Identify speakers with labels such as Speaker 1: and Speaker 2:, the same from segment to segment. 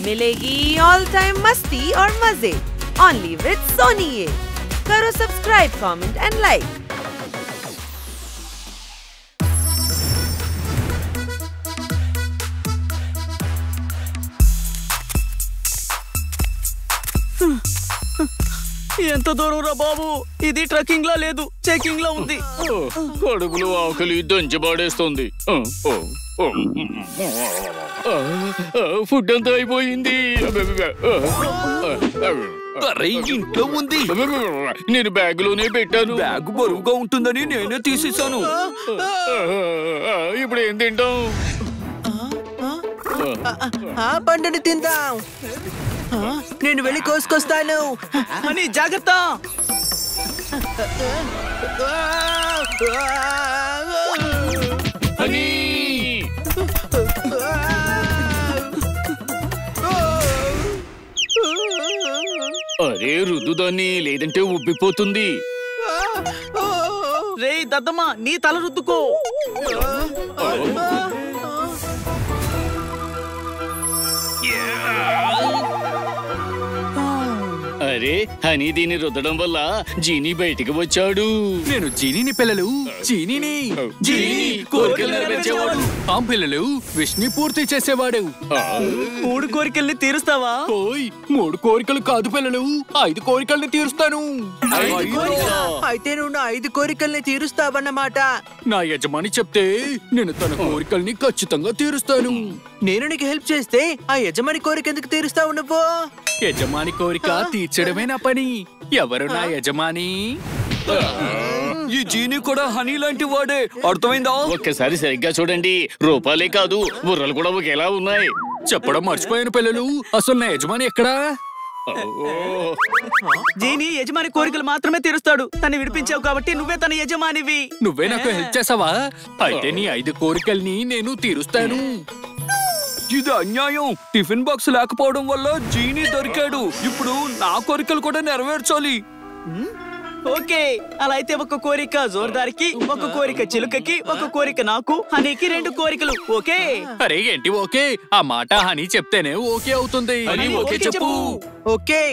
Speaker 1: मिलेगी all time मस्ती और मजे ओनली विद सोनी ये। करो सब्सक्राइब, कमेंट एंड लाइक।
Speaker 2: ఎంత దూరం రా బాబు, ఇది ట్రెక్కింగ్ లా లేదు, చెకింగ్ లా ఉంది.
Speaker 3: కడుపులో ఆకలి దంచబాడేస్తుంది. ఫుడ్ అంతా అయిపోయింది.
Speaker 2: ఇంట్లో ఉంది,
Speaker 3: నేను బ్యాగ్ లోనే పెట్టాను.
Speaker 2: బ్యాగ్ బరువుగా ఉంటుందని నేనే తీసేసాను.
Speaker 3: ఇప్పుడు ఏం తింటాం?
Speaker 4: పండుని తిందాం. నేను వెళ్ళి కోసుకొస్తాను.
Speaker 2: అని జాగ్రత్త.
Speaker 3: అరే రుద్దుదాన్ని, లేదంటే ఉబ్బిపోతుంది.
Speaker 2: రే దద్దమ్మ, నీ తల రుద్దుకో.
Speaker 3: అరే హనీ, దీన్ని రుద్దడం వల్ల జీనీ బయటికి వచ్చాడు.
Speaker 5: నేను జీనీని పిల్లలు, జీనీని
Speaker 3: జీనీ కోరికలు నెరవేర్చేవాడు.
Speaker 5: ఆ పిల్లలు విష్ణు పూర్తి చేసేవాడు.
Speaker 2: 3 కోరికల్ని తీరుస్తావా?
Speaker 5: ఓయ్ 3 కోరికలు కాదు పిల్లలు, 5 కోరికల్ని తీరుస్తాను.
Speaker 4: అయితే నువ్వు నా 5 కోరికల్ని తీరుస్తావన్నమాట.
Speaker 5: నా యజమాని చెప్తే నేను తన కోరికల్ని ఖచ్చితంగా తీరుస్తాను.
Speaker 4: నేను నీకు హెల్ప్ చేస్తే ఆ యజమాని కోరిక ఎందుకు తీరుస్తావు నువ్వు?
Speaker 5: యజమాని కోరిక తీర్చడమే నా పని. ఎవరు నా యజమాని?
Speaker 2: ఈ జీనీ కూడా హనీ లాంటి వాడే, అర్థమైందా?
Speaker 3: ఒక్కసారి సరిగ్గా చూడండి, రూపాలే కాదు బుర్రలు కూడా ఒకేలా ఉన్నాయి.
Speaker 5: చెప్పడం మర్చిపోయాను పిల్లలు, అసలు నా యజమాని ఎక్కడా?
Speaker 2: జీనీ యజమాని కోరికలు మాత్రమే తీరుస్తాడు. తను విడిపించావు కాబట్టి నువ్వే తన యజమానివి.
Speaker 5: నువ్వే నాకు హెల్ప్ చేసావా? అయితే నీ 5 కోరికల్ని నేను తీరుస్తాను.
Speaker 2: ఇది అన్యాయం. టిఫిన్ బాక్స్ లేకపోవడం వల్ల జీనీ దొరికాడు. ఇప్పుడు నా కోరికలు కూడా నెరవేర్చాలి. ఓకే, అలా అయితే ఒక కోరిక జోర్దార్కి, ఒక కోరిక చిలుకకి, ఒక కోరిక నాకు, హనీకి 2 కోరికలు. ఓకే?
Speaker 5: అరే ఏంటి ఓకే? ఆ మాట హనీ చెప్తేనే ఓకే అవుతుంది.
Speaker 3: హనీ ఓకే చెప్పు.
Speaker 4: ఓకే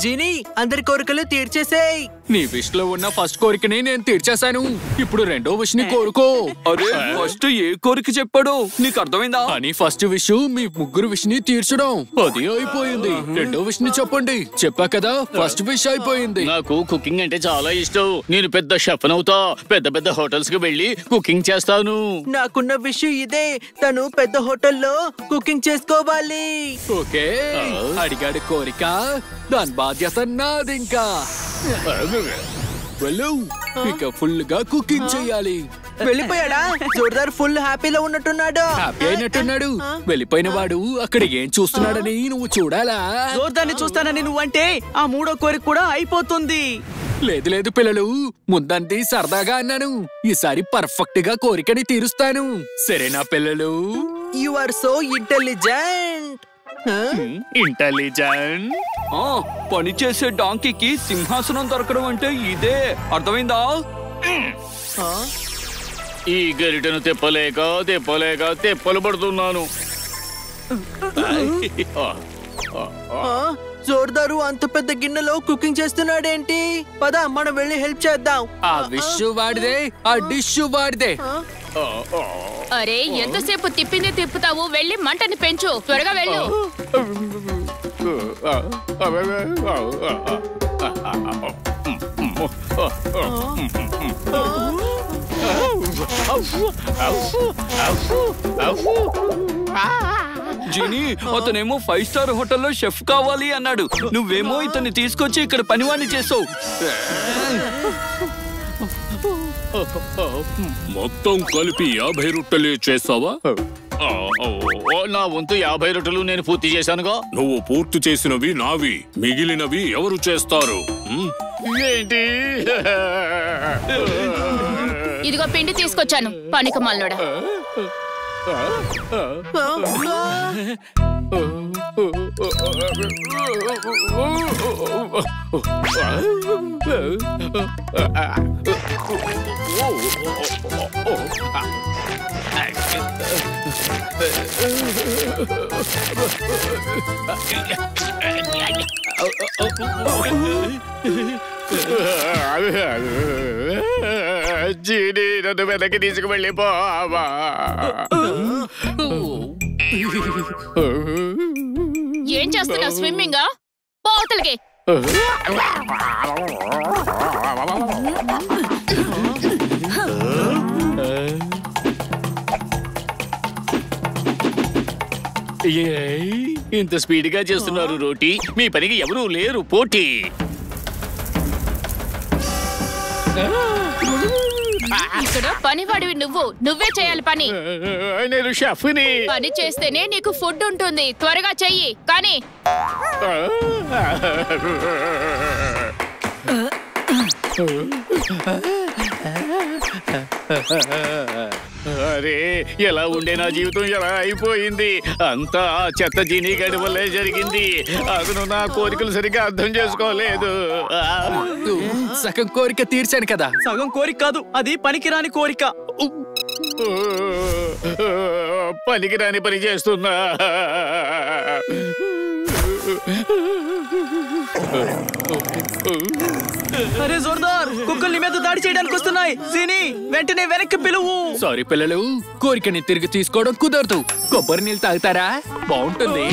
Speaker 4: జీనీ, అందరి కోరికలు తీర్చేసేయ్.
Speaker 5: నీ విష్ లో ఉన్న ఫస్ట్ కోరికని నేను తీర్చేశాను. ఇప్పుడు రెండో విష్ ని కోరుకో.
Speaker 2: అరే ఫస్ట్ ఏ కోరిక చెప్పాడు నీకు అర్థమైందా?
Speaker 5: అని ఫస్ట్ విష్ మీ ముగ్గురు విష్ ని తీర్చడం, అది అయిపోయింది. రెండో విష్ ని చెప్పండి. చెప్పా కదా, ఫస్ట్ విష్ అయిపోయింది.
Speaker 3: నాకు కుకింగ్ అంటే చాలా ఇష్టం. నేను పెద్ద షెఫ్ అవుతా. పెద్ద పెద్ద హోటల్స్ కి వెళ్ళి కుకింగ్ చేస్తాను.
Speaker 4: నాకున్న విషయం ఇదే, తను పెద్ద హోటల్లో కుకింగ్ చేసుకోవాలి.
Speaker 5: ఓకే, అడిగాడు కోరిక, దాని బాధ్యత నాదింకా. వెళ్ళు, ఇక ఫుల్ గా కుకింగ్ చెయ్యాలి.
Speaker 4: వెళ్ళిపోయాడా? జోర్దార్ ఫుల్ హ్యాపీలో ఉన్నట్టున్నాడు.
Speaker 5: హ్యాపీ అయినట్టున్నాడు. వెళ్ళిపోయిన వాడు అక్కడ ఏం చూస్తున్నాడని నువ్వు చూడాలా?
Speaker 2: జోర్దార్ని చూస్తానని నువ్వంటే ఆ 3వ కోరిక కూడా అయిపోతుంది.
Speaker 5: లేదు లేదు పిల్లలు, ముందంది సరదాగా అన్నాను. ఈసారి పర్ఫెక్ట్ గా కోరికని తీరుస్తాను. సరేనా పిల్లలు?
Speaker 4: You are so intelligent.
Speaker 5: Intelligent.
Speaker 2: పని చేసే డాంకీకి సింహాసనం దొరకడం అంటే ఇదే, అర్థమైందా?
Speaker 3: ఈ గరిటను తెప్పలేక తెప్పలు పడుతున్నాను.
Speaker 4: జోర్దారు అంత పెద్ద గిన్నెలో కుకింగ్ చేస్తున్నాడేంటి? పద మనం వెళ్ళి హెల్ప్ చేద్దాం.
Speaker 5: ఆ విష్ వాడిదే, ఆ డిష్ వాడిదే.
Speaker 6: అరే ఎంతసేపు తిప్పింది తిప్పుతావు, వెళ్ళి మంటని పెంచు, త్వరగా వెళ్ళు.
Speaker 2: జీనీ, అతనేమో 5 స్టార్ హోటల్లో షెఫ్ కావాలి అన్నాడు. నువ్వేమో ఇతన్ని తీసుకొచ్చి ఇక్కడ పనివాణ్ణి చేసావు.
Speaker 7: మొత్తం కలిపి 50 రొట్టెలే చేసావా?
Speaker 3: నా వంతు 50 రొట్టెలు నేను పూర్తి చేశానుగా.
Speaker 7: నువ్వు పూర్తి చేసినవి నావి, మిగిలినవి ఎవరు చేస్తారు?
Speaker 3: ఏంటి?
Speaker 6: ఇదిగో పిండి తీసుకొచ్చాను, పనికిమాలినోడా.
Speaker 3: జీని నన్ను వెనక్కి తీసుకువెళ్ళి బావా.
Speaker 6: ఏం చేస్తున్నావు? స్విమ్మింగా? పోతలకి
Speaker 3: ఇంత స్పీడ్ గా చేస్తున్నారు రోటీ. మీ పనికి ఎవరూ లేరు పోటీ.
Speaker 6: ఇక్కడ పనివాడివి నువ్వే చేయాలి పని.
Speaker 3: నేను షెఫ్ని.
Speaker 6: పని చేస్తేనే నీకు ఫుడ్ ఉంటుంది. త్వరగా చెయ్యి. కానీ
Speaker 3: అరే, ఎలా ఉండే నా జీవితం ఎలా అయిపోయింది. అంతా ఆ చెత్త జీనీ గడి వల్లే జరిగింది. అతను నా కోరికలు సరిగ్గా అర్థం చేసుకోలేదు.
Speaker 5: సగం కోరిక తీర్చాను కదా.
Speaker 2: సగం కోరిక కాదు, అది పనికిరాని కోరిక.
Speaker 3: పనికిరాని పని చేస్తున్నా.
Speaker 2: అరే జోర్దార్, కుక్కల్ని మీద దాడి చేయడానికి వస్తున్నాయి. జీని, వెంటనే వెనక్కి పిలువు.
Speaker 5: సారీ పిల్లలు, కోరికని తిరిగి తీసుకోవడం కుదరదు. కొబ్బరి నీళ్ళు తాగుతారా? బాగుంటుంది.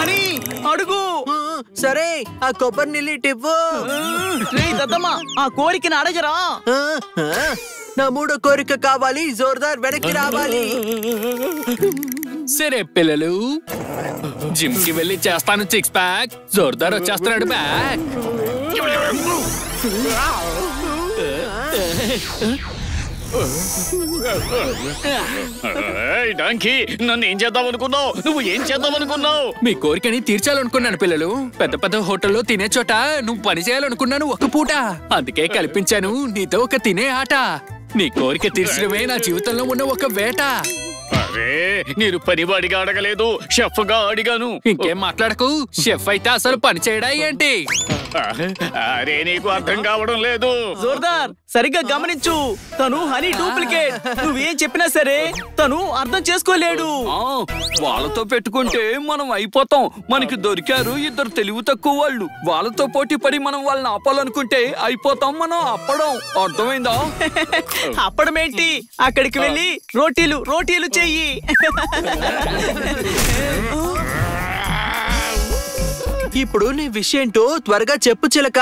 Speaker 2: అని అడుగు.
Speaker 4: సరే, ఆ కొబ్బరి నీళ్ళు ఇవ్వు.
Speaker 2: దద్దమ్మా, ఆ కోరికని అడగరా.
Speaker 4: నా మూడో కోరిక కావాలి. జోర్దార్ వెనక్కి రావాలి.
Speaker 5: సరే పిల్లలు, జిమ్ కి వెళ్ళి చేస్తాను 6 ప్యాక్. జోర్దార్ వచ్చేస్తున్నాడు బ్యాక్.
Speaker 3: డాంకీ, నన్ను ఏం చేద్దాం అనుకున్నావు? నువ్వు ఏం చేద్దాం అనుకున్నావు?
Speaker 5: మీ కోరికని తీర్చాలనుకున్నాను పిల్లలు. పెద్ద పెద్ద హోటల్లో తినే చోట నువ్వు పని చేయాలనుకున్నాను ఒక పూట. అందుకే కల్పించాను నీతో ఒక తినే ఆట. నీ కోరిక తీర్చడమే నా జీవితంలో ఉన్న ఒక వేట.
Speaker 3: అరే, నేను పనివాడిగా అడగలేదు, షెఫ్ గా అడిగాను.
Speaker 5: ఇంకేం మాట్లాడకు. షెఫ్ అయితే అసలు పని చేయడా ఏంటి?
Speaker 3: అరే, నీకు అర్థం కావడం లేదు.
Speaker 2: జోర్దార్, సరిగ్గా గమనించు. తను హనీ డూప్లికేట్. నువ్వేం చెప్పినా సరే తను అర్థం చేసుకోలేడు.
Speaker 8: వాళ్ళతో పెట్టుకుంటే మనం అయిపోతాం. మనకి దొరికారు 2 తెలివి తక్కువ వాళ్ళు. వాళ్ళతో పోటీ పడి మనం వాళ్ళని ఆపాలనుకుంటే అయిపోతాం మనం. అప్పడం అర్థమైందా?
Speaker 2: అప్పడమేంటి? అక్కడికి వెళ్ళి రోటీలు చెయ్యి.
Speaker 4: ఇప్పుడు నీ విషయంటో త్వరగా చెప్పు చిలక.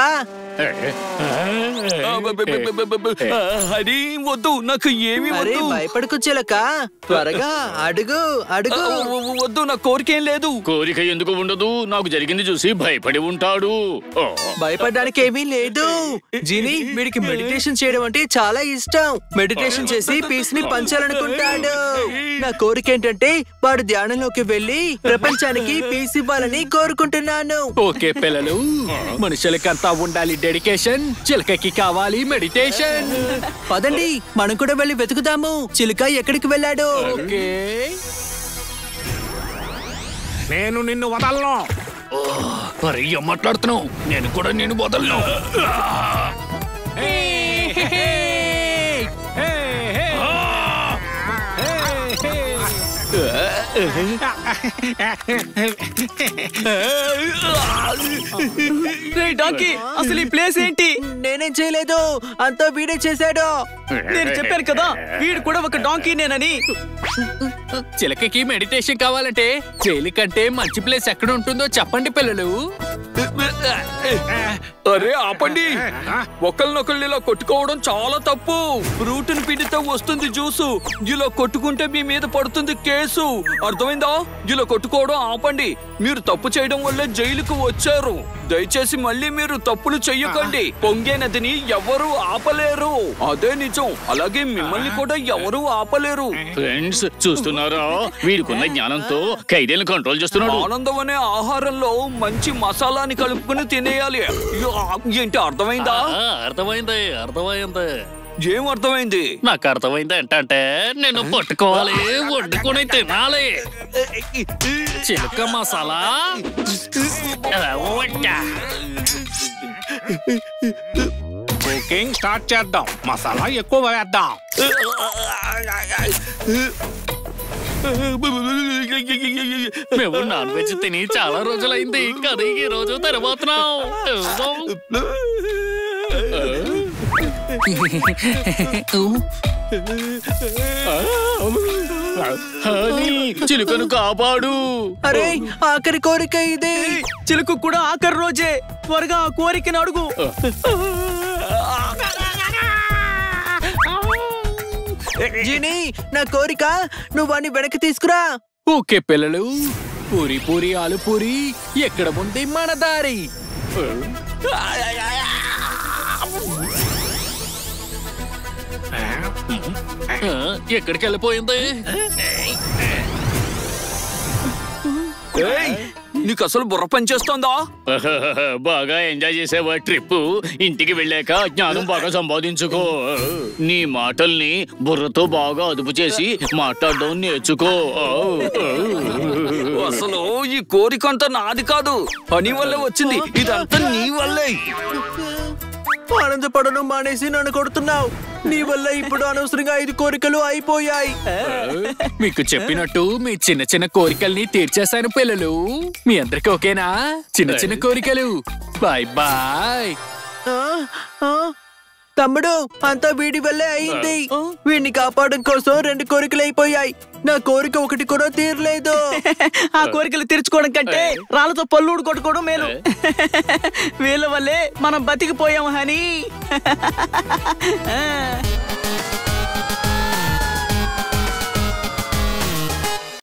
Speaker 8: హరి వద్దు, నాకు ఏమి
Speaker 4: అరే
Speaker 8: వద్దు.
Speaker 4: భయపడకు చిలక, త్వరగా అడుగు.
Speaker 8: వద్దు, నా కోరికేం లేదు.
Speaker 3: కోరిక ఎందుకు ఉండదు? నాకు జరిగింది చూసి భయపడి ఉంటాడు.
Speaker 4: భయపడడానికి ఏమీ లేదు. జీని, వీడికి మెడిటేషన్ చేయడం అంటే చాలా ఇష్టం. మెడిటేషన్ చేసి పీస్ ని పంచాలనుకుంటాడు. నా కోరిక ఏంటంటే వాడు ధ్యానంలోకి వెళ్ళి ప్రపంచానికి పీస్ ఇవ్వాలని కోరుకుంటున్నాను.
Speaker 5: ఓకే పిల్లలు, మనుషులకంతా ఉండాలి డెడికేషన్. చిలకకి కావాలి మెడిటేషన్.
Speaker 4: పదండి, మనం కూడా వెళ్ళి వెతుకుదాము. చిలుక ఎక్కడికి వెళ్ళాడు?
Speaker 5: ఓకే,
Speaker 7: నేను నిన్ను వదలను.
Speaker 5: మరి ఏం మాట్లాడుతున్నావు? నేను కూడా నేను వదలను.
Speaker 2: డాంకీ, అసలు ఈ ప్లేస్ ఏంటి?
Speaker 4: నేనేం చేయలేదు, అంతా వీడే చేశాడు.
Speaker 2: నేను చెప్పాను కదా, వీడు కూడా ఒక డాంకీనేనని.
Speaker 5: చిలకకి మెడిటేషన్ కావాలంటే జైలు కంటే మంచి ప్లేస్ ఎక్కడ ఉంటుందో చెప్పండి పిల్లలు.
Speaker 8: అరే ఆపండి, ఒకళ్ళనొకళ్ళు ఇలా కొట్టుకోవడం చాలా తప్పు. రూటుని పిండితే వస్తుంది జ్యూసు. ఇలా కొట్టుకుంటే మీ మీద పడుతుంది కేసు. అర్థమైందా? ఇలా కొట్టుకోవడం ఆపండి. మీరు తప్పు చేయడం వల్లే జైలుకు వచ్చారు. దయచేసి మళ్ళీ మీరు తప్పులు చెయ్యకండి. పొంగే నదిని ఎవరు ఆపలేరు, అదే నిజం. అలాగే మిమ్మల్ని కూడా ఎవరు ఆపలేరు.
Speaker 3: ఫ్రెండ్స్, చూస్తున్నారా? వీడికున్న జ్ఞానంతో ఖైదీలను కంట్రోల్ చేస్తున్నాడు.
Speaker 8: ఆనందం అనే ఆహారంలో మంచి మసాలాని కలుపుకుని తినేయాలి. ఏంటి అర్థమైందా?
Speaker 7: అర్థమైంది.
Speaker 8: ఏం అర్థమైంది?
Speaker 7: నాకు అర్థమైంది ఏంటంటే నిన్ను పట్టుకోవాలి, వండుకొని తినాలి. చిలుక మసాలా
Speaker 3: కుకింగ్ స్టార్ట్ చేద్దాం. మసాలా ఎక్కువ వేద్దాం.
Speaker 7: మేము నాన్ వెజ్ తిని చాలా రోజులైంది కదా, ఈ రోజు తినబోతున్నాం. చిలుకను కాపాడు.
Speaker 4: అరే ఆఖరి కోరిక ఇదే.
Speaker 2: చిలుకు కూడా ఆఖరి రోజే. త్వరగా ఆ కోరికను అడుగు.
Speaker 4: జీని, నా కోరిక నువ్వు వాణ్ణి వెనక్కి తీసుకురా.
Speaker 5: ఓకే పిల్లలు, పూరి పూరి ఆలు పూరి, ఎక్కడ ఉంది మన దారి?
Speaker 7: ఎక్కడికి వెళ్ళిపోయింది?
Speaker 8: నీకు అసలు బుర్ర పని చేస్తోందా?
Speaker 3: బాగా ఎంజాయ్ చేసేవా ట్రిప్? ఇంటికి వెళ్ళాక జ్ఞానం బాగా సంపాదించుకో. నీ మాటల్ని బుర్రతో బాగా అదుపు చేసి మాట్లాడడం నేర్చుకో.
Speaker 8: అసలు ఈ కోరికంతా నాది కాదు, పని వల్లే వచ్చింది. ఇదంతా నీ వల్లే.
Speaker 4: ఆనందపడను మానేసి నన్ను కొడుతున్నావు. నీ వల్ల ఇప్పుడు అనవసరంగా 5 కోరికలు అయిపోయాయి.
Speaker 5: మీకు చెప్పినట్టు మీ చిన్న చిన్న కోరికల్ని తీర్చేశాను పిల్లలు. మీ అందరికి ఓకేనా? చిన్న చిన్న కోరికలు. Bye bye.
Speaker 4: తమ్ముడు, అంతా వీడి వల్లే అయింది. వీడిని కాపాడడం కోసం 2 కోరికలు అయిపోయాయి. నా కోరిక ఒకటి కూడా తీరలేదు.
Speaker 2: ఆ కోరికలు తీర్చుకోవడం కంటే రాళ్ళతో పళ్ళుడు కొట్టుకోవడం మేలు. వీళ్ళ వల్లే మనం బతికిపోయాం హనీ.